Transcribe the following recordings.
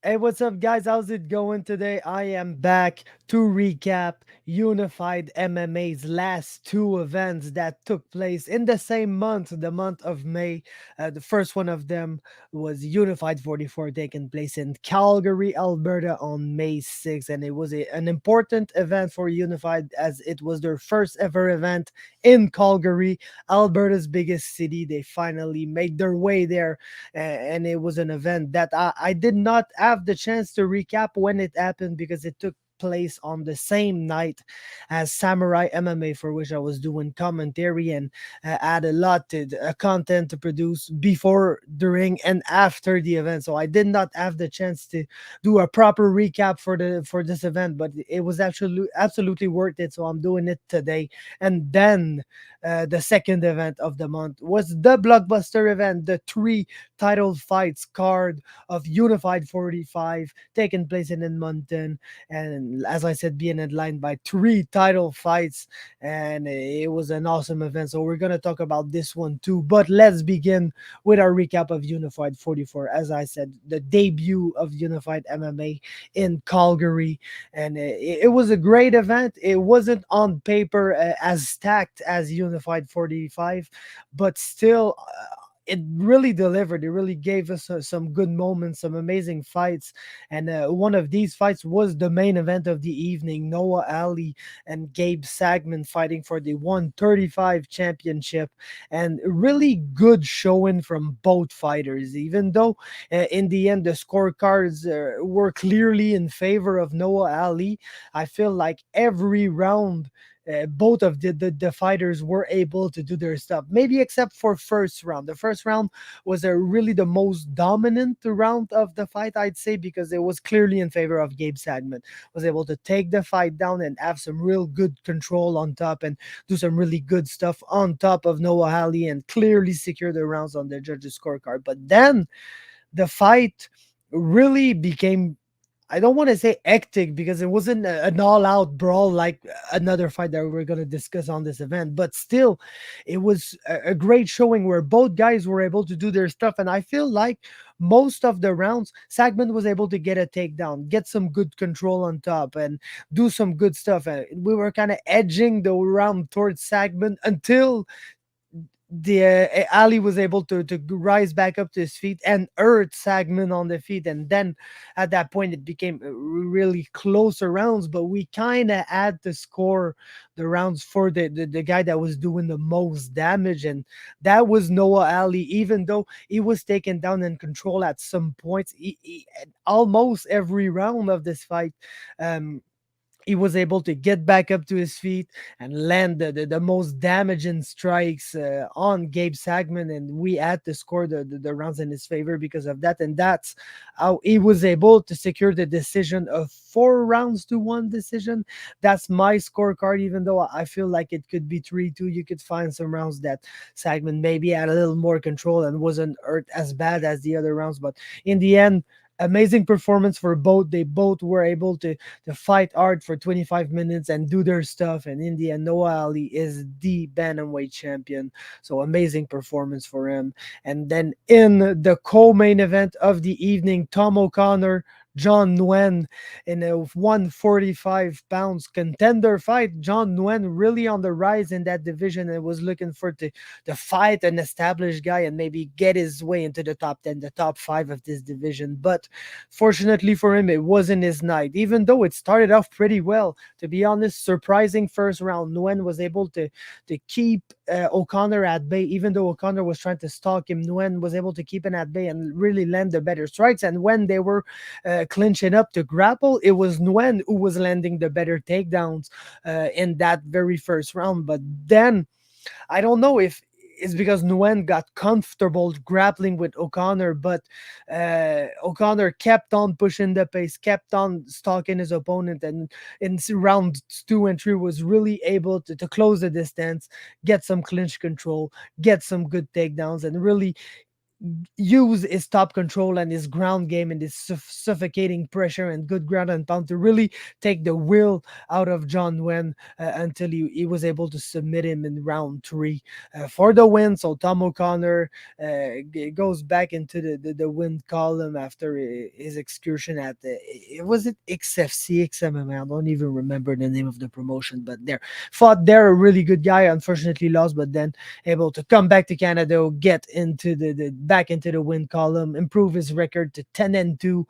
Hey, what's up, guys? How's it going today? I am back to recap Unified MMA's last two events that took place in the same month, the month of May. The first one of them was Unified 44, taking place in Calgary, Alberta on May 6th. And it was an important event for Unified as it was their first ever event in Calgary, Alberta's biggest city. They finally made their way there, and it was an event that I did not have the chance to recap when it happened because it took place on the same night as Samurai MMA, for which I was doing commentary and had a lot to content to produce before, during, and after the event. So I did not have the chance to do a proper recap for this event, but it was absolutely worth it. So I'm doing it today. And then the second event of the month was the blockbuster event, the three title fights card of Unified 45 taking place in Edmonton, and as I said, being headlined by three title fights, and it was an awesome event. So we're gonna talk about this one too. But let's begin with our recap of Unified 44. As I said, the debut of Unified MMA in Calgary, and it was a great event. It wasn't on paper as stacked as Unified 45, but still it really delivered. It really gave us some good moments, some amazing fights. And one of these fights was the main event of the evening, Noah Ali and Gabe Sagman fighting for the 135 championship. And really good showing from both fighters, even though in the end the scorecards were clearly in favor of Noah Ali. I feel like every round both of the fighters were able to do their stuff, maybe except for first round. The first round was really the most dominant round of the fight, I'd say, because it was clearly in favor of Gabe Sagman. Was able to take the fight down and have some real good control on top and do some really good stuff on top of Noah Ali and clearly secure the rounds on the judges scorecard. But then the fight really became, I don't want to say hectic because it wasn't an all-out brawl like another fight that we're going to discuss on this event, but still it was a great showing where both guys were able to do their stuff. And I feel like most of the rounds Sagman was able to get a takedown, get some good control on top, and do some good stuff. We were kind of edging the round towards Sagman until the Ali was able to rise back up to his feet and hurt Sagman on the feet, and then at that point it became really closer rounds. But we kind of had to score the rounds for the guy that was doing the most damage, and that was Noah Ali. Even though he was taken down in control at some points, almost every round of this fight. He was able to get back up to his feet and land the most damaging strikes on Gabe Sagman, and we had to score the rounds in his favor because of that. And that's how he was able to secure the decision of 4 rounds to 1 decision. That's my scorecard, even though I feel like it could be 3-2. You could find some rounds that Sagman maybe had a little more control and wasn't hurt as bad as the other rounds. But in the end, amazing performance for both. They both were able to fight hard for 25 minutes and do their stuff. And in the end, Noah Ali is the bantamweight champion. So amazing performance for him. And then in the co-main event of the evening, Tom O'Connor, John Nguyen in a 145 pounds contender fight. John Nguyen really on the rise in that division and was looking for to fight an established guy and maybe get his way into the top 10, the top 5 of this division. But fortunately for him, it wasn't his night, even though it started off pretty well. To be honest, surprising first round. Nguyen was able to keep O'Connor at bay, even though O'Connor was trying to stalk him. Nguyen was able to keep him at bay and really land the better strikes. And when they were clinching up to grapple, it was Nguyen who was landing the better takedowns in that very first round. But then I don't know if it's because Nguyen got comfortable grappling with O'Connor, but O'Connor kept on pushing the pace, kept on stalking his opponent, and in rounds 2 and 3 was really able to close the distance, get some clinch control, get some good takedowns, and really use his top control and his ground game and his suffocating pressure and good ground and pound to really take the will out of John Nguyen until he was able to submit him in round three for the win. So Tom O'Connor goes back into the win column after his excursion at was it XFC, XMMA? I don't even remember the name of the promotion, but there fought there, a really good guy. Unfortunately lost, but then able to come back to Canada, get into the back into the win column, improve his record to 10-2.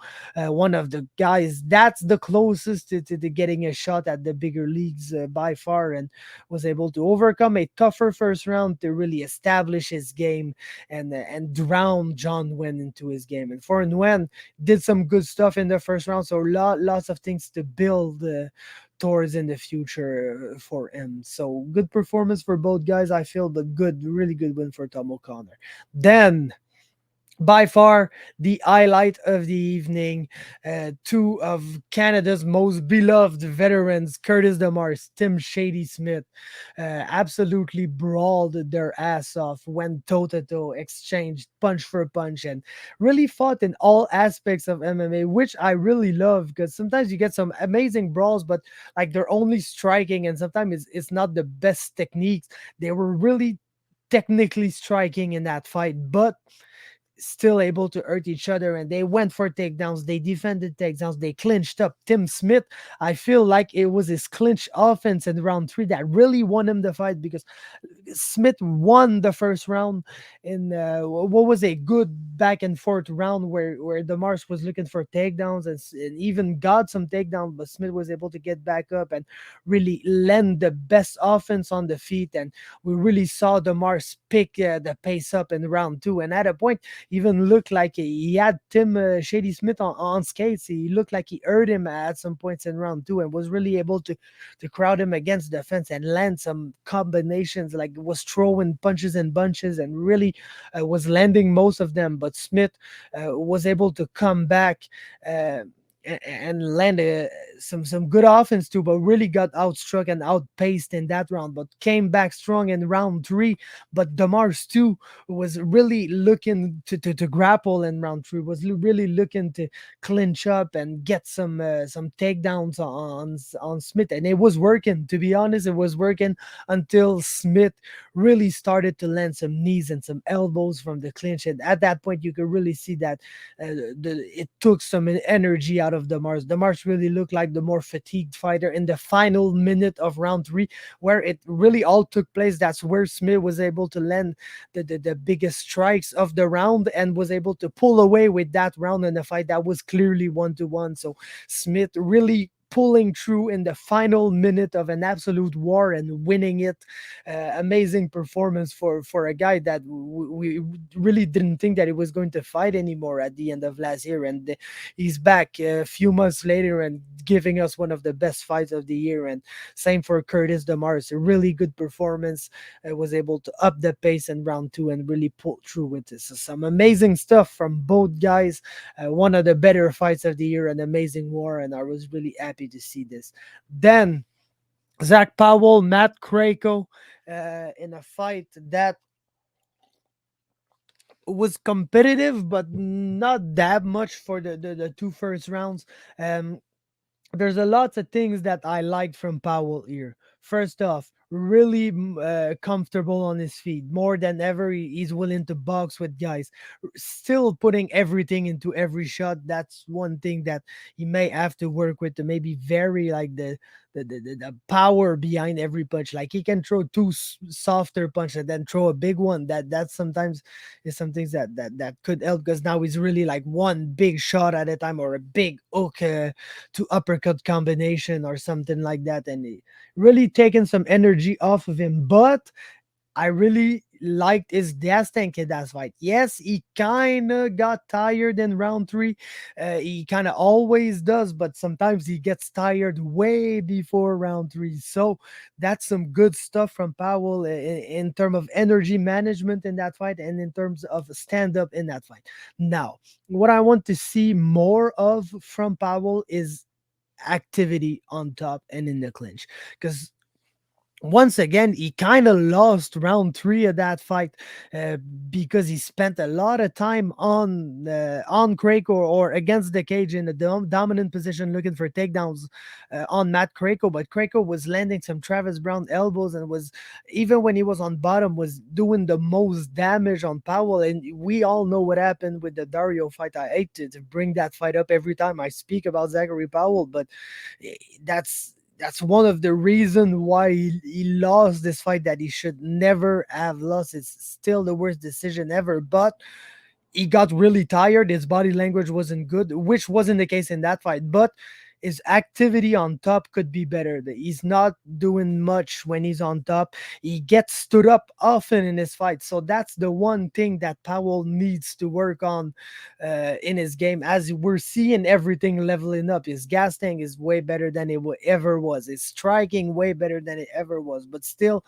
One of the guys that's the closest to getting a shot at the bigger leagues by far, and was able to overcome a tougher first round to really establish his game and drown John Nguyen into his game. And for Nguyen, did some good stuff in the first round, so lots of things to build towards in the future for him. So good performance for both guys, I feel, but good, really good win for Tom O'Connor. Then by far the highlight of the evening, two of Canada's most beloved veterans, Curtis Demarce, Tim Shady Smith, absolutely brawled their ass off, went toe to toe, exchanged punch for punch, and really fought in all aspects of MMA, which I really love because sometimes you get some amazing brawls, but like they're only striking, and sometimes it's not the best techniques. They were really technically striking in that fight, but still able to hurt each other, and they went for takedowns, they defended takedowns, they clinched up. Tim Smith, I feel like it was his clinch offense in round three that really won him the fight, because Smith won the first round in what was a good back and forth round where Demarce was looking for takedowns and even got some takedowns, but Smith was able to get back up and really lend the best offense on the feet, and we really saw Demarce pick the pace up in round two, and at a point even looked like he had Tim Shady Smith on skates. He looked like he hurt him at some points in round two and was really able to crowd him against the fence and land some combinations, like was throwing punches and bunches and really was landing most of them. But Smith was able to come back. And land some good offense too, but really got outstruck and outpaced in that round. But came back strong in round three. But Demarce too was really looking to grapple in round three. Was really looking to clinch up and get some takedowns on Smith, and it was working. To be honest, it was working until Smith really started to land some knees and some elbows from the clinch. And at that point, you could really see that it took some energy out of Demarce. Demarce really looked like the more fatigued fighter in the final minute of round three, where it really all took place. That's where Smith was able to land the biggest strikes of the round and was able to pull away with that round in a fight that was clearly 1-1. So Smith really pulling through in the final minute of an absolute war and winning it. Amazing performance for a guy that we really didn't think that he was going to fight anymore at the end of last year, and he's back a few months later and giving us one of the best fights of the year. And same for Curtis Demarce, a really good performance. Was able to up the pace in round two and really pull through with this. So some amazing stuff from both guys. One of the better fights of the year, an amazing war, and I was really happy to see this. Then Zach Powell, Matt Krayco, in a fight that was competitive, but not that much for the two first rounds. Um, there's a lot of things that I liked from Powell here. First off, really comfortable on his feet. More than ever, he's willing to box with guys. Still putting everything into every shot. That's one thing that he may have to work with to maybe vary like the power behind every punch. Like he can throw two softer punches and then throw a big one. That sometimes is some things that could help, because now he's really like one big shot at a time or a big hook to uppercut combination or something like that, and he really taken some energy off of him. But I really liked his Tank in that fight. Yes, he kind of got tired in round three. He kind of always does, but sometimes he gets tired way before round three. So that's some good stuff from Powell in terms of energy management in that fight and in terms of stand up in that fight. Now, what I want to see more of from Powell is activity on top and in the clinch, because once again, he kind of lost round three of that fight uh, because he spent a lot of time on Krayco or against the cage in a dominant position, looking for takedowns on Matt Krayco. But Krayco was landing some Travis Brown elbows and was, even when he was on bottom, was doing the most damage on Powell. And we all know what happened with the Dario fight. I hate to bring that fight up every time I speak about Zackery Powell, but that's one of the reasons why he lost this fight that he should never have lost. It's still the worst decision ever, but he got really tired. His body language wasn't good, which wasn't the case in that fight. But his activity on top could be better. He's not doing much when he's on top. He gets stood up often in his fight. So that's the one thing that Powell needs to work on in his game. As we're seeing everything leveling up, his gas tank is way better than it ever was. His striking way better than it ever was. But still,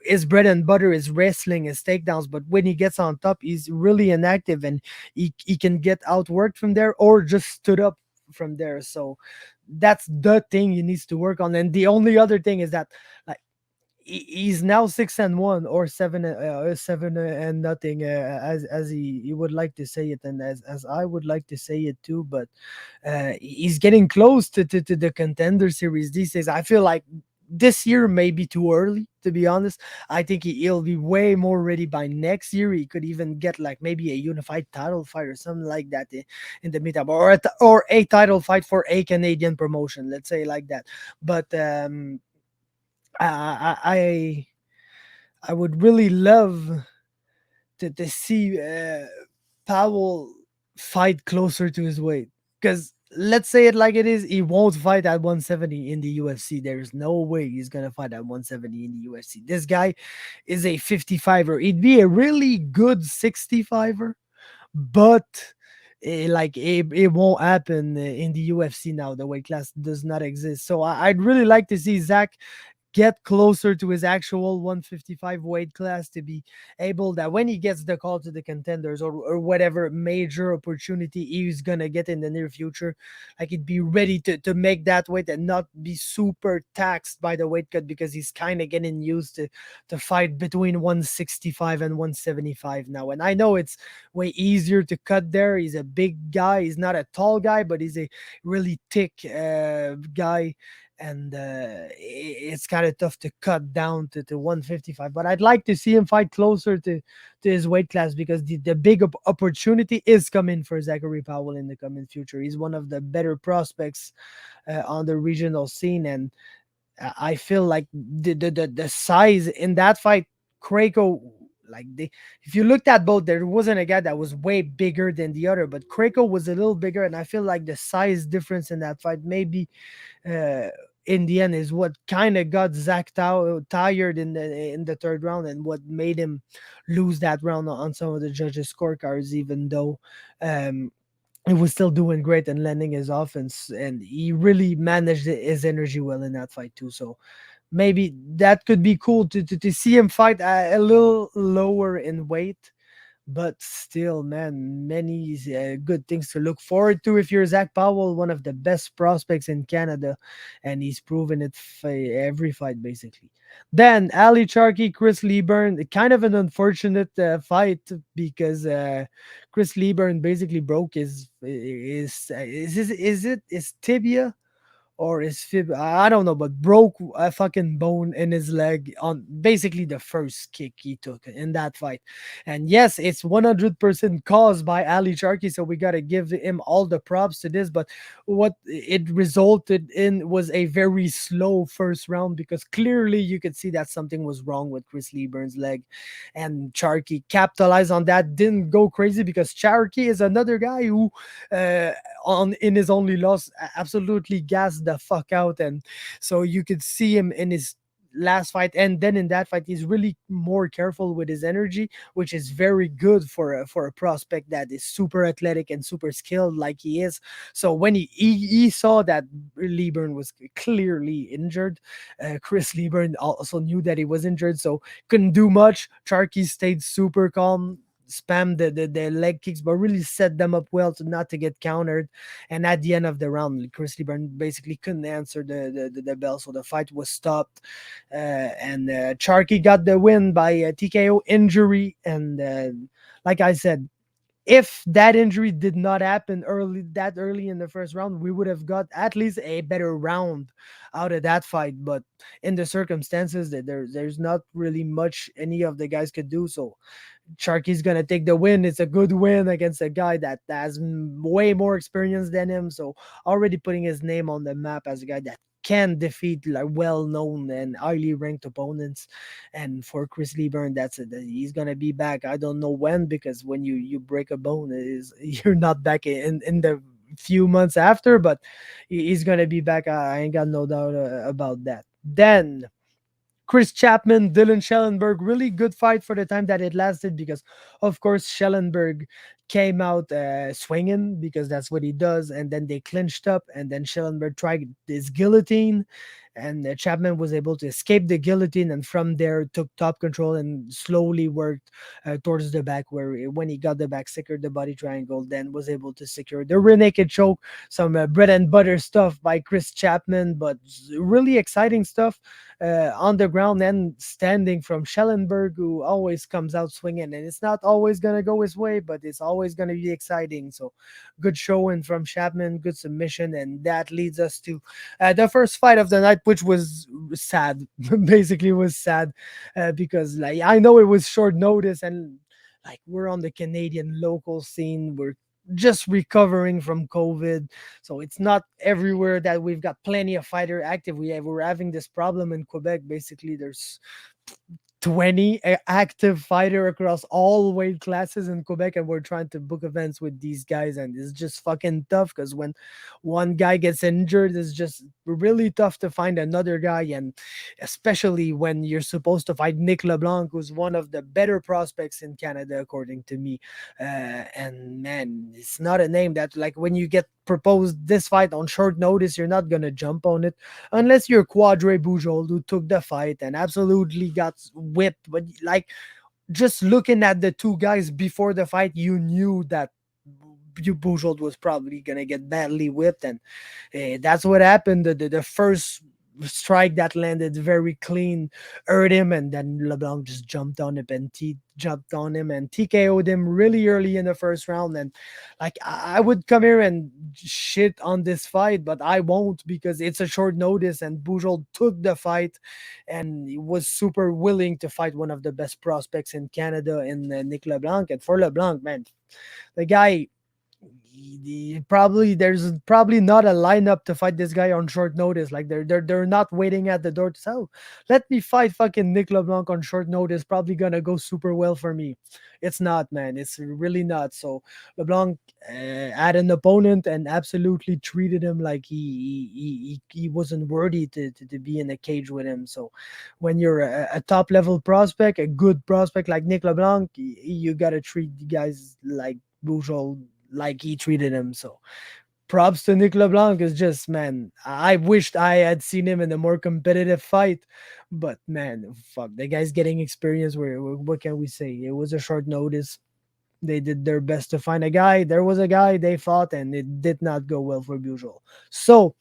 his bread and butter is wrestling, his takedowns, but when he gets on top, he's really inactive and he can get outworked from there or just stood up from there. So that's the thing he needs to work on. And the only other thing is that, like, he's now 6-1 or 7-0 as he would like to say it, and as I would like to say it too. But he's getting close to the contender series these days. I feel like this year may be too early, to be honest. I think he'll be way more ready by next year. He could even get like maybe a unified title fight or something like that in the meetup, or a title fight for a Canadian promotion, let's say like that. But I I, I would really love to see Powell fight closer to his weight. Because let's say it like it is, he won't fight at 170 in the UFC. There's no way he's gonna fight at 170 in the UFC. This guy is a 55er. He'd be a really good 65er, but it won't happen in the UFC now. The weight class does not exist. So I'd really like to see Zach get closer to his actual 155 weight class to be able that when he gets the call to the contenders or whatever major opportunity he's gonna get in the near future, like he'd be ready to make that weight and not be super taxed by the weight cut because he's kind of getting used to fight between 165 and 175 now. And I know it's way easier to cut there. He's a big guy. He's not a tall guy, but he's a really thick guy, and it's kind of tough to cut down to 155. But I'd like to see him fight closer to his weight class because the big opportunity is coming for Zackery Powell in the coming future. He's one of the better prospects on the regional scene, and I feel like the size in that fight, Krayco. Like if you looked at both, there wasn't a guy that was way bigger than the other, but Krayco was a little bigger, and I feel like the size difference in that fight maybe uh, in the end is what kind of got Zach tired in the third round and what made him lose that round on some of the judges' scorecards, even though um, he was still doing great and landing his offense, and he really managed his energy well in that fight too. So maybe that could be cool to see him fight a little lower in weight, but still, man, many good things to look forward to if you're Zach Powell, one of the best prospects in Canada, and he's proven it every fight basically. Then Ali Charkie, Chris Byrne, kind of an unfortunate fight because Chris Byrne basically broke his tibia or his fib. I don't know, but broke a fucking bone in his leg on basically the first kick he took in that fight. And yes, it's 100% caused by Ali Charkey, so we got to give him all the props to this. But what it resulted in was a very slow first round because clearly you could see that something was wrong with Chris Byrne's leg. And Charkey capitalized on that, didn't go crazy because Charkey is another guy who uh, on in his only loss absolutely gassed the fuck out, and so you could see him in his last fight and then in that fight he's really more careful with his energy, which is very good for a prospect that is super athletic and super skilled like he is. So when he saw that Byrne was clearly injured, Chris Byrne also knew that he was injured, so couldn't do much. Charkey stayed super calm, spam the leg kicks, but really set them up well to not to get countered. And at the end of the round, Chris Byrne basically couldn't answer the bell, so the fight was stopped. And Charkie got the win by TKO injury. And like I said, if that injury did not happen early in the first round, we would have got at least a better round out of that fight. But in the circumstances, that there's not really much any of the guys could do. So Sharky's gonna take the win. It's a good win against a guy that has way more experience than him. So already putting his name on the map as a guy that can defeat like well-known and highly ranked opponents. And for Chris Byrne, that's it. He's gonna be back. I don't know when, because when you break a bone, is you're not back in the few months after, but he's gonna be back. I ain't got no doubt about that. Then Chris Chapman, Dylan Schellenberg, really good fight for the time that it lasted, because, of course, Schellenberg came out swinging because that's what he does, and then they clinched up, and then Schellenberg tried this guillotine, and Chapman was able to escape the guillotine, and from there took top control and slowly worked towards the back, where when he got the back, secured the body triangle, then was able to secure the rear naked choke, some bread and butter stuff by Chris Chapman, but really exciting stuff on the ground and standing from Schellenberg, who always comes out swinging. And it's not always going to go his way, but it's always going to be exciting. So good showing from Chapman, good submission. And that leads us to the first fight of the night, which was sad. Basically was sad because like I know it was short notice, and like we're on the Canadian local scene. We're just recovering from COVID, so it's not everywhere that we've got plenty of fighter active. We're having this problem in Quebec. Basically, there's 20 active fighter across all weight classes in Quebec, and we're trying to book events with these guys, and it's just fucking tough, because when one guy gets injured, it's just really tough to find another guy. And especially when you're supposed to fight Nick Leblanc, who's one of the better prospects in Canada according to me. And man, it's not a name that, like, when you get proposed this fight on short notice, you're not gonna jump on it unless you're Quadre Bujold, who took the fight and absolutely got whipped. But like, just looking at the two guys before the fight, you knew that Bujold was probably gonna get badly whipped, and that's what happened. The first strike that landed very clean hurt him, and then LeBlanc just jumped on him and jumped on him and TKO'd him really early in the first round. And like, I would come here and shit on this fight, but I won't, because it's a short notice, and Bujold took the fight and he was super willing to fight one of the best prospects in Canada in Nick LeBlanc. And for LeBlanc, man, the guy, there's probably not a lineup to fight this guy on short notice. Like, they're not waiting at the door to say, "Oh, let me fight fucking Nick LeBlanc on short notice. Probably gonna go super well for me." It's not, man. It's really not. So LeBlanc had an opponent and absolutely treated him like he wasn't worthy to be in a cage with him. So when you're a top level prospect, a good prospect like Nick LeBlanc, you gotta treat the guys like Bujold like he treated him. So props to Nick LeBlanc. Is just, man, I wished I had seen him in a more competitive fight, but man, fuck, the guy's getting experience. Where what can we say? It was a short notice. They did their best to find a guy. There was a guy they fought, and it did not go well for Bujold. So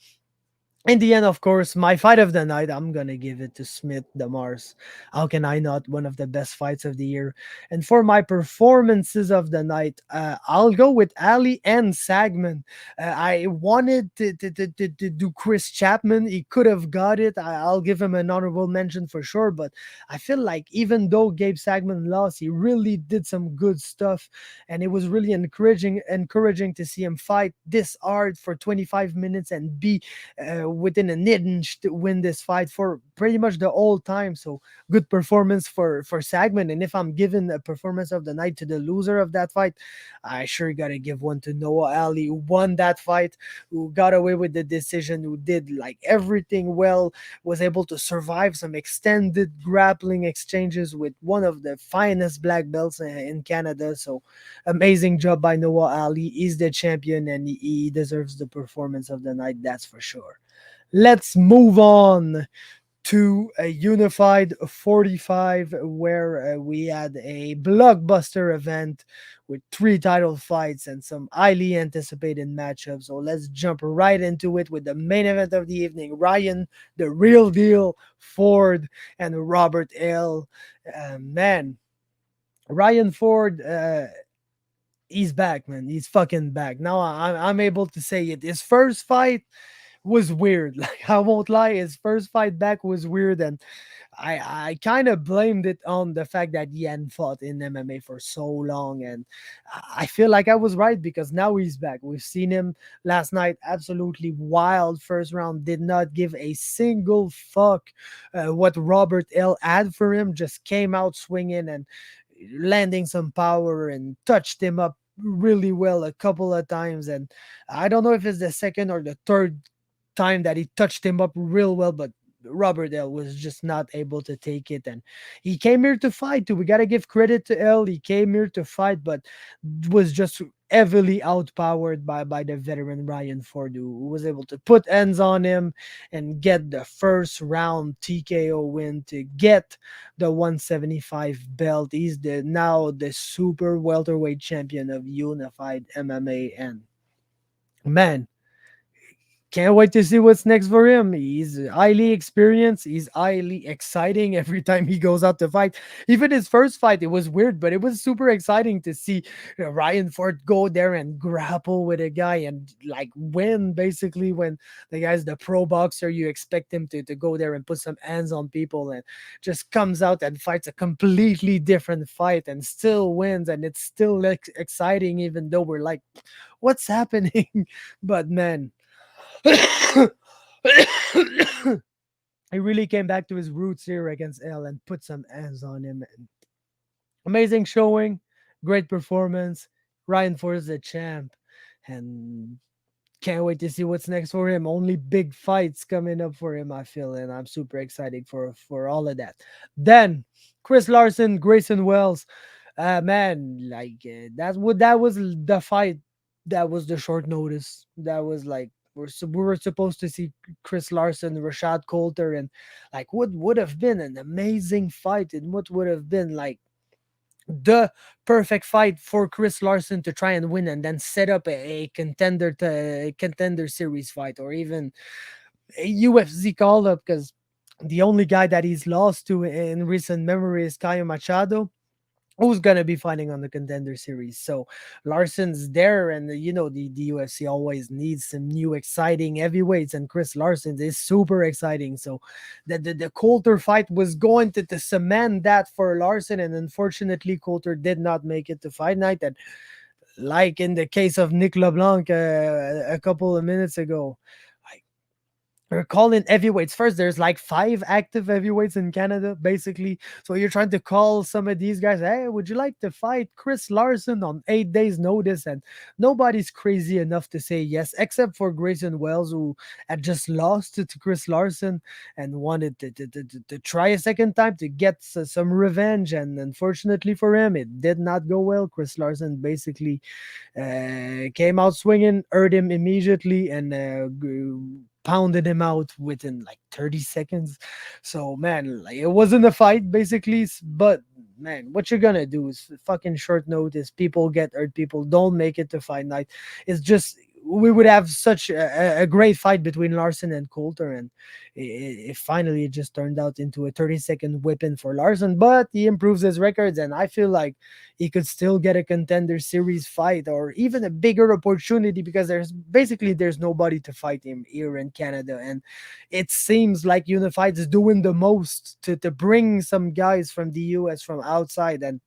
in the end, of course, my fight of the night, I'm gonna give it to Smith Demarce. How can I not? One of the best fights of the year. And for my performances of the night, I'll go with Ali and Sagman. I wanted to do Chris Chapman. He could have got it. I'll give him an honorable mention for sure. But I feel like even though Gabe Sagman lost, he really did some good stuff, and it was really encouraging to see him fight this hard for 25 minutes and be within an inch to win this fight for pretty much the whole time. So good performance for Sagman. And if I'm giving a performance of the night to the loser of that fight, I sure gotta give one to Noah Ali, who won that fight, who got away with the decision, who did like everything well, was able to survive some extended grappling exchanges with one of the finest black belts in Canada. So amazing job by Noah Ali. He's the champion, and he deserves the performance of the night, that's for sure. Let's move on to a unified 45 where we had a blockbuster event with three title fights and some highly anticipated matchups. So let's jump right into it with the main event of the evening. Ryan, the real deal, Ford, and Robert L. Man, Ryan Ford, he's back, man. He's fucking back. Now I'm able to say it. His first fight was weird. Like I won't lie, his first fight back was weird, and I kind of blamed it on the fact that he hadn't fought in MMA for so long, and I feel like I was right because now he's back. We've seen him last night, absolutely wild first round. Did not give a single fuck what Robert L had for him. Just came out swinging and landing some power and touched him up really well a couple of times. And I don't know if it's the second or the third time that he touched him up real well, but Robert L was just not able to take it. And he came here to fight too. We got to give credit to L. He came here to fight, but was just heavily outpowered by the veteran Ryan Ford, who was able to put ends on him and get the first round TKO win to get the 175 belt. He's now the super welterweight champion of unified MMA. And man, can't wait to see what's next for him. He's highly experienced. He's highly exciting every time he goes out to fight. Even his first fight, it was weird, but it was super exciting to see Ryan Ford go there and grapple with a guy and like win. Basically, when the guy's the pro boxer, you expect him to go there and put some hands on people, and just comes out and fights a completely different fight and still wins. And it's still like exciting, even though we're like, what's happening? But man, he really came back to his roots here against L and put some hands on him. And amazing showing, great performance. Ryan Ford is the champ, and can't wait to see what's next for him. Only big fights coming up for him, I feel, and I'm super excited for all of that. Then Chris Larsen, Grayson Wells, man, like that was the fight. That was the short notice. That was like we were supposed to see Chris Larsen, Rashad Coulter, and like what would have been an amazing fight, and what would have been like the perfect fight for Chris Larsen to try and win and then set up a contender series fight, or even a UFC call up, because the only guy that he's lost to in recent memory is Caio Machado, who's gonna be fighting on the contender series. So Larsen's there, and the UFC always needs some new exciting heavyweights, and Chris Larsen is super exciting. So the Coulter fight was going to cement that for Larsen, and unfortunately Coulter did not make it to fight night. And like in the case of Nick LeBlanc a couple of minutes ago, we're calling heavyweights first. There's like 5 active heavyweights in Canada, basically. So you're trying to call some of these guys, hey, would you like to fight Chris Larsen on 8 days' notice? And nobody's crazy enough to say yes, except for Grayson Wells, who had just lost to Chris Larsen and wanted to try a second time to get some revenge. And unfortunately for him, it did not go well. Chris Larsen basically came out swinging, hurt him immediately, and pounded him out within like 30 seconds. So man, like it wasn't a fight basically, but man, what you're gonna do is fucking short notice. People get hurt, people don't make it to fight night. It's just we would have such a great fight between Larsen and Coulter, and it finally just turned out into a 30-second whipping for Larsen, but he improves his records, and I feel like he could still get a contender series fight or even a bigger opportunity, because there's nobody to fight him here in Canada, and it seems like Unified is doing the most to bring some guys from the US from outside, and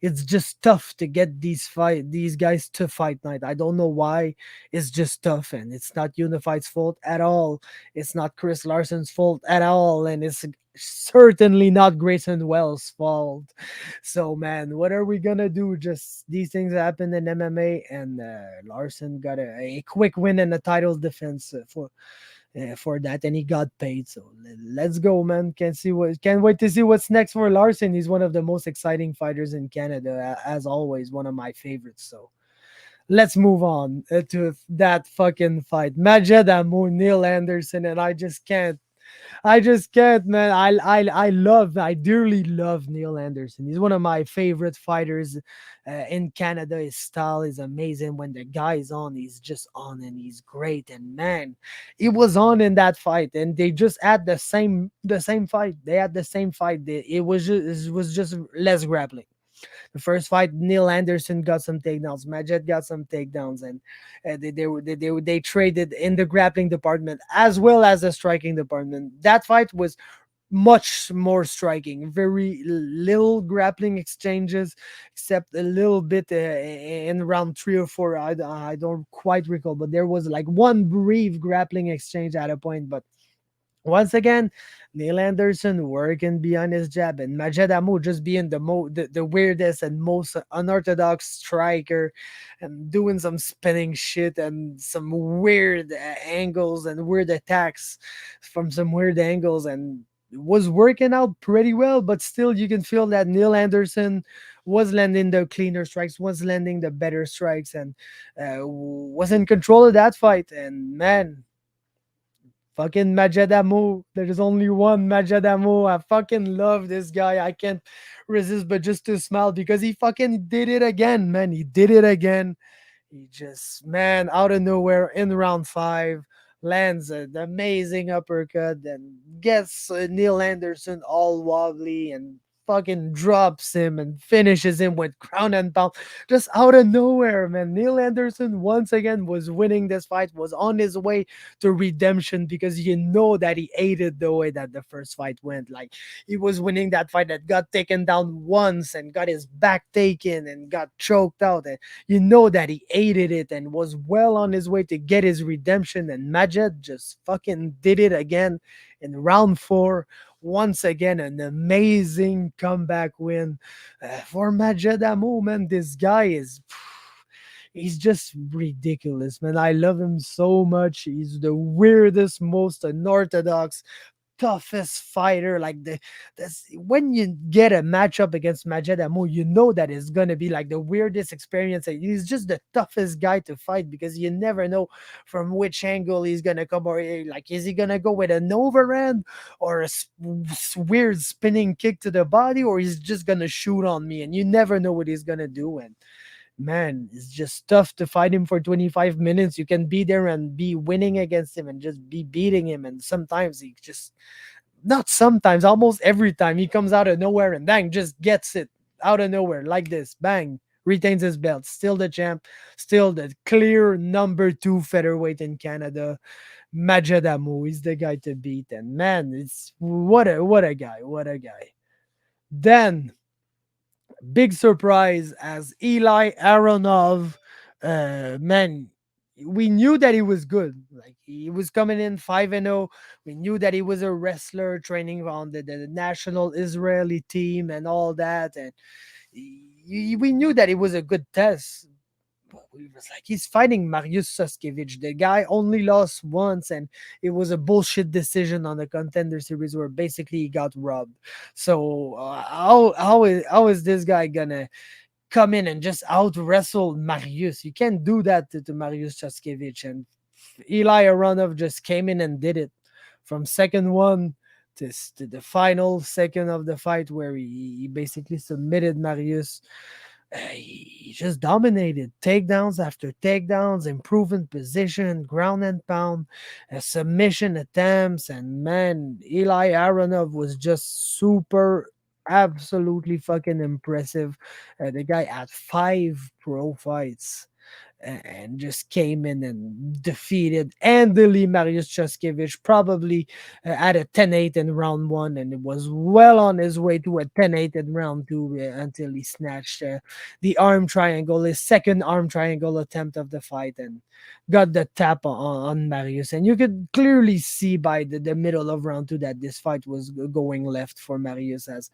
it's just tough to get these guys to fight night. I don't know why. It's just tough, and it's not Unified's fault at all. It's not Chris Larsen's fault at all, and it's certainly not Grayson Wells' fault. So man, what are we gonna do? Just these things happen in MMA, and Larsen got a quick win and a title defense for that, and he got paid. So let's go, man. Can't wait to see what's next for Larsen. He's one of the most exciting fighters in Canada, as always, one of my favorites. So let's move on to that fucking fight. Majed Hammo, Neal Anderson, and I just can't, man. I dearly love Neal Anderson. He's one of my favorite fighters in Canada. His style is amazing. When the guy is on, he's just on, and he's great. And man, he was on in that fight, and they just had the same fight. They had the same fight. It was just less grappling. The first fight, Neal Anderson got some takedowns. Majed got some takedowns, and they traded in the grappling department as well as the striking department. That fight was much more striking. Very little grappling exchanges, except a little bit in round 3 or 4. I don't quite recall, but there was like one brief grappling exchange at a point, but once again, Neal Anderson working beyond his jab, and Majed Hammo just being the weirdest and most unorthodox striker, and doing some spinning shit and some weird angles and weird attacks from some weird angles, and was working out pretty well. But still, you can feel that Neal Anderson was landing the cleaner strikes, was landing the better strikes, and was in control of that fight. And man, fucking Majadamu. There's only one Majadamu. I fucking love this guy. I can't resist but just to smile because he fucking did it again, man. He did it again. He just, man, out of nowhere in round 5, lands an amazing uppercut, then gets Neal Anderson all wobbly and fucking drops him and finishes him with ground and pound. Just out of nowhere, man. Neal Anderson once again was winning this fight, was on his way to redemption because you know that he hated the way that the first fight went. Like, he was winning that fight that got taken down once and got his back taken and got choked out. And you know that he hated it and was well on his way to get his redemption. And Majed just fucking did it again in round 4. Once again, an amazing comeback win for Majed Hammo, man. This guy is. He's just ridiculous, man. I love him so much. He's the weirdest, most unorthodox, toughest fighter. Like that's when you get a matchup against Majed Hammo, you know that it's gonna be like the weirdest experience. And he's just the toughest guy to fight because you never know from which angle he's gonna come, or like is he gonna go with an overhand or a weird spinning kick to the body, or he's just gonna shoot on me, and you never know what he's gonna do. And man, it's just tough to fight him for 25 minutes. You can be there and be winning against him and just be beating him. And sometimes he just, not sometimes, almost every time he comes out of nowhere and bang, just gets it out of nowhere like this. Bang, retains his belt. Still the champ, still the clear number 2 featherweight in Canada. Majed Hammo is the guy to beat. And man, it's what a guy. What a guy. Then big surprise as Eli Aronov. Man, we knew that he was good. Like, he was coming in 5-0. We knew that he was a wrestler training on the national Israeli team and all that. And we knew that it was a good test. We was like, he's fighting Mariusz Ksiazkiewicz. The guy only lost once, and it was a bullshit decision on the contender series where basically he got robbed. So how is this guy gonna come in and just out wrestle Mariusz? You can't do that to Mariusz Ksiazkiewicz. And Eli Aronov just came in and did it from second one to the final second of the fight, where he basically submitted Mariusz. He just dominated takedowns after takedowns, improving position, ground and pound, submission attempts, and man, Eli Aronov was just super, absolutely fucking impressive. The guy had 5 pro fights and just came in and defeated handily Mariusz Ksiazkiewicz, probably at a 10-8 in round 1, and it was well on his way to a 10-8 in round 2 until he snatched the arm triangle, his second arm triangle attempt of the fight, and got the tap on Mariusz. And you could clearly see by the middle of round 2 that this fight was going left for Mariusz, as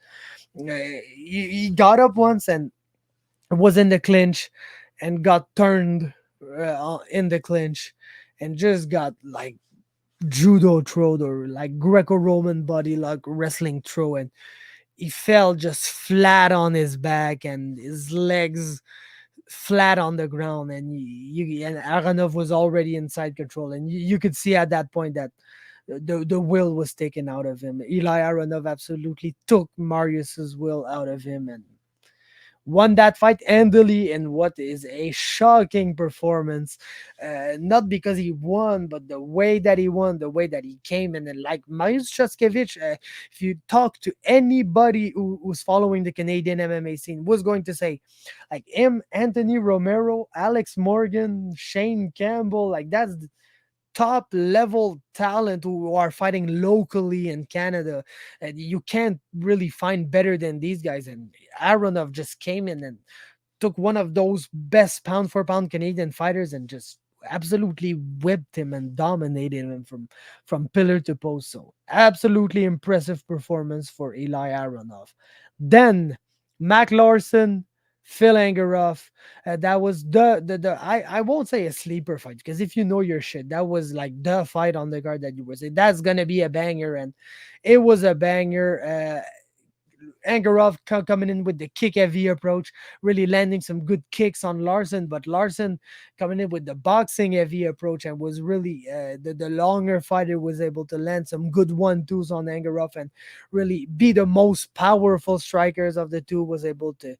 he got up once and was in the clinch and got turned in the clinch and just got like judo throw, or like Greco-Roman body like wrestling throw, and he fell just flat on his back and his legs flat on the ground, and and Aronov was already inside control, and you could see at that point that the will was taken out of him. Eli Aronov absolutely took Marius's will out of him and won that fight handily in what is a shocking performance. Not because he won, but the way that he won, the way that he came in. And like Mariusz Ksiazkiewicz, if you talk to anybody who's following the Canadian MMA scene, was going to say, like him, Anthony Romero, Alex Morgan, Shane Campbell, like that's top level talent who are fighting locally in Canada. And you can't really find better than these guys. And Aronov just came in and took one of those best pound for pound Canadian fighters and just absolutely whipped him and dominated him from pillar to post. So absolutely impressive performance for Eli Aronov. Then Mac Larsen, Phil Engeroff. That was the I won't say a sleeper fight because if you know your shit, that was like the fight on the card that you were saying that's gonna be a banger, and it was a banger. Engeroff coming in with the kick heavy approach, really landing some good kicks on Larsen, but Larsen coming in with the boxing heavy approach and was really the longer fighter was able to land some good 1-2s on Engeroff and really be the most powerful strikers of the two, was able to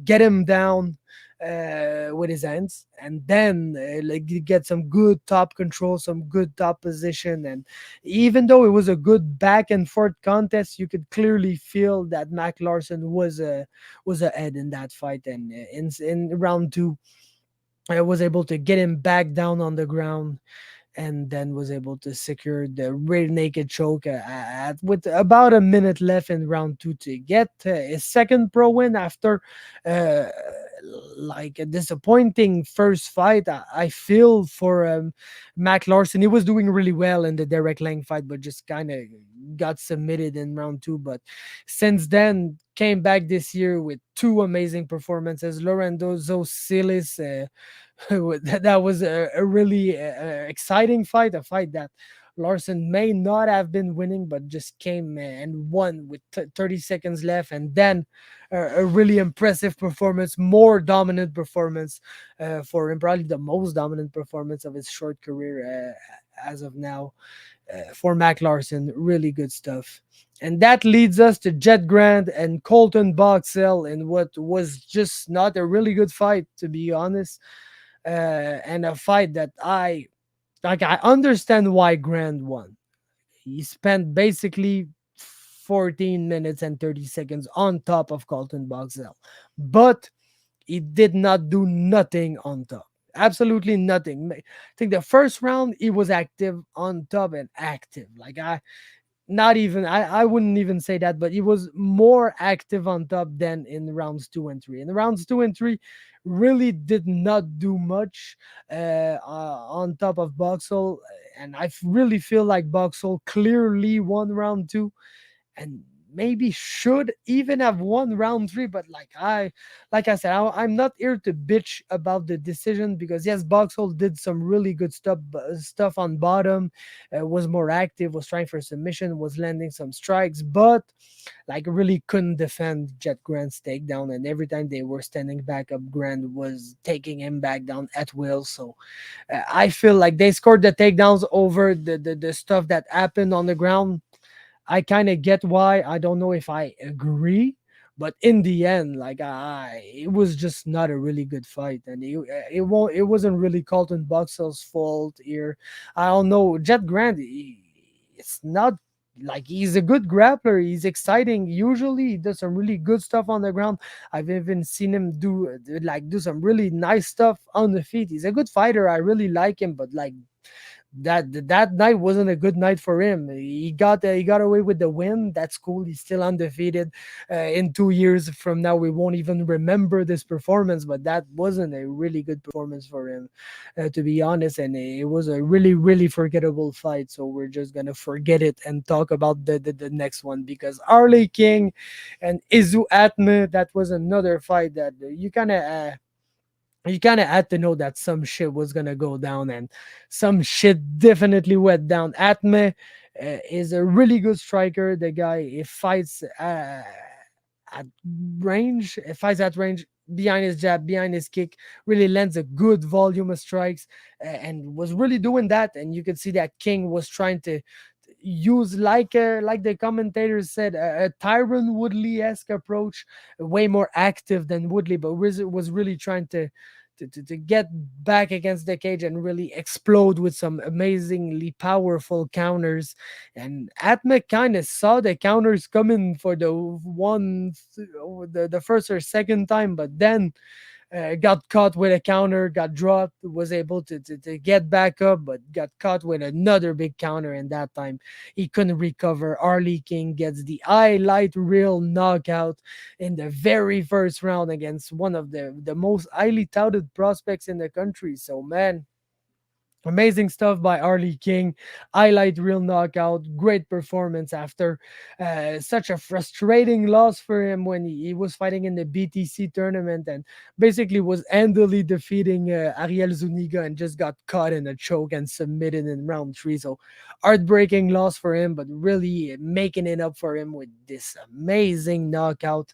get him down with his hands and then like get some good top control, some good top position. And even though it was a good back and forth contest, you could clearly feel that Mac Larsen was ahead in that fight. And in round two, I was able to get him back down on the ground and then was able to secure the rear naked choke with about a minute left in round two to get his second pro win after uh, like a disappointing first fight. I feel for Mac Larsen. He was doing really well in the Derek Lang fight, but just kind of got submitted in round two. But since then, came back this year with two amazing performances. Lorenzo Silis, that was a really exciting fight, a fight that Larsen may not have been winning, but just came and won with 30 seconds left. And then a really impressive performance, more dominant performance for him, probably the most dominant performance of his short career as of now for Mac Larsen. Really good stuff. And that leads us to Jett Grande and Colton Boxell in what was just not a really good fight, to be honest. And a fight that I understand why Grande won. He spent basically 14 minutes and 30 seconds on top of Colton Boxell, but he did not do nothing on top. Absolutely nothing. I think the first round he was active on top and active. Like not even I wouldn't even say that, but he was more active on top than in rounds two and three. In rounds two and three, really did not do much on top of Boxall, and really feel like Boxall clearly won round two and maybe should even have won round three. But like I said, I'm not here to bitch about the decision because yes, Boxall did some really good stuff on bottom, was more active, was trying for submission, was landing some strikes, but like really couldn't defend Jett Grande's takedown. And every time they were standing back up, Grande was taking him back down at will. So I feel like they scored the takedowns over the stuff that happened on the ground. I kind of get why. I don't know if I agree, but in the end, like it was just not a really good fight, and it wasn't really Colton Boxell's fault here. I don't know. Jett Grande, it's not like he's a good grappler. He's exciting. Usually, he does some really good stuff on the ground. I've even seen him do some really nice stuff on the feet. He's a good fighter. I really like him, but like that night wasn't a good night for him. He got away with the win. That's cool. He's still undefeated. In 2 years from now, we won't even remember this performance. But that wasn't a really good performance for him, to be honest. And it was a really really forgettable fight. So we're just gonna forget it and talk about the next one because Harley King and Izu Atmeh. That was another fight that you kind of had to know that some shit was gonna go down, and some shit definitely went down. Atmeh is a really good striker. The guy he fights at range, fights at range behind his jab, behind his kick, really lands a good volume of strikes, and was really doing that. And you could see that King was trying to use like the commentators said, a Tyron Woodley-esque approach, way more active than Woodley, but was really trying to get back against the cage and really explode with some amazingly powerful counters. And Atmeh kind of saw the counters coming for the first or second time, but then got caught with a counter, got dropped, was able to get back up, but got caught with another big counter. And that time he couldn't recover. Harley King gets the highlight reel knockout in the very first round against one of the most highly touted prospects in the country. So, man, amazing stuff by Harley King. Highlight real knockout. Great performance after such a frustrating loss for him when he was fighting in the BTC tournament and basically was handily defeating Ariel Zuniga and just got caught in a choke and submitted in round three. So heartbreaking loss for him, but really making it up for him with this amazing knockout.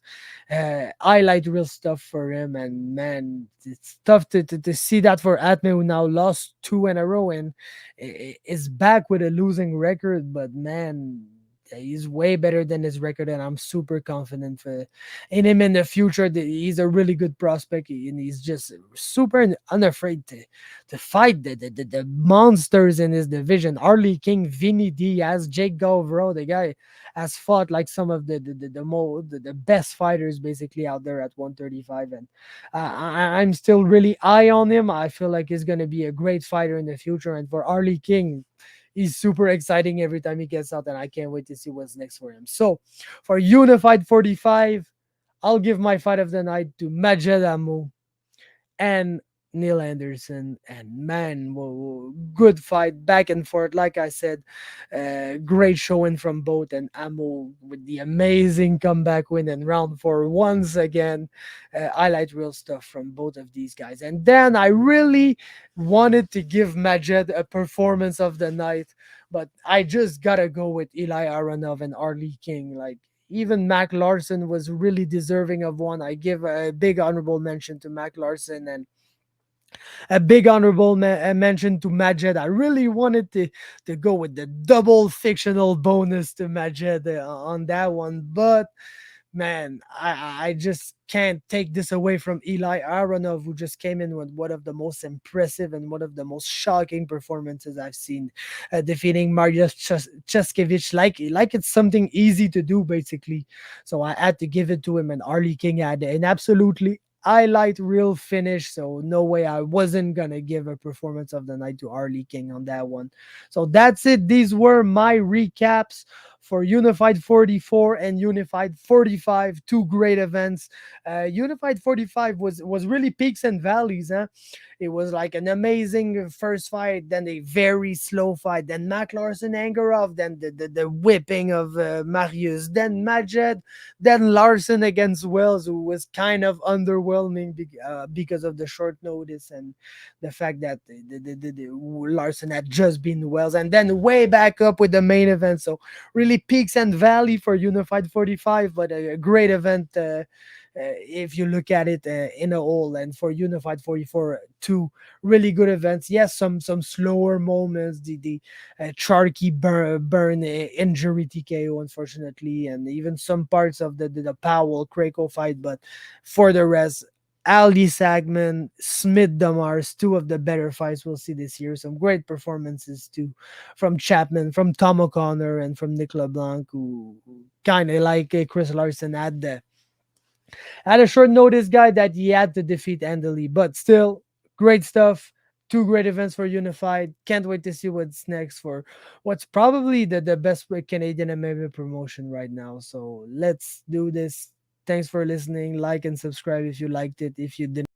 Highlight real stuff for him. And man, it's tough to see that for Atmeh, who now lost two in a row and is back with a losing record. But man, he's way better than his record, and I'm super confident in him in the future. He's a really good prospect, and he's just super unafraid to fight the monsters in his division. Harley King, Vinny Diaz, Jake Galvro, the guy has fought like some of the best fighters basically out there at 135, and I'm still really high on him. I feel like he's gonna be a great fighter in the future, and for Harley King, he's super exciting every time he gets out, and I can't wait to see what's next for him. So, for Unified 45, I'll give my fight of the night to Majed Hammo and Neal Anderson. And man, good fight, back and forth. Like I said, great showing from both. And Amo with the amazing comeback win in round four once again. I like real stuff from both of these guys. And then I really wanted to give Majed a performance of the night, but I just gotta go with Eli Aronov and Harley King. Like, even Mac Larsen was really deserving of one. I give a big honorable mention to Mac Larsen and a big honorable mention to Majed. I really wanted to go with the double fictional bonus to Majed on that one, but man, I just can't take this away from Eli Aronov, who just came in with one of the most impressive and one of the most shocking performances I've seen, defeating Mariusz Ksiazkiewicz like it's something easy to do, basically. So I had to give it to him, and Harley King had an absolutely highlight real finish. So no way I wasn't gonna give a performance of the night to Harley King on that one. So that's it. These were my recaps for Unified 44 and Unified 45, two great events. Unified 45 was really peaks and valleys. Huh? It was like an amazing first fight, then a very slow fight, then Mac Larsen Engeroff, then the whipping of Mariusz, then Majed, then Larsen against Wells, who was kind of underwhelming because of the short notice and the fact that Larsen had just been Wells, and then way back up with the main event. So really peaks and valley for Unified 45, but a great event if you look at it in a whole. And for Unified 44, two really good events. Yes, some slower moments. The Charkie Byrne injury TKO, unfortunately, and even some parts of the Powell Krayco fight. But for the rest, Ali Sagman, Smith Demarce, two of the better fights we'll see this year. Some great performances too from Chapman, from Tom O'Connor, and from Nick LeBlanc, who kind of like Chris Larsen had a short notice guy that he had to defeat handily. But still, great stuff. Two great events for Unified. Can't wait to see what's next for what's probably the best Canadian MMA promotion right now. So let's do this. Thanks for listening. Like and subscribe if you liked it. If you didn't,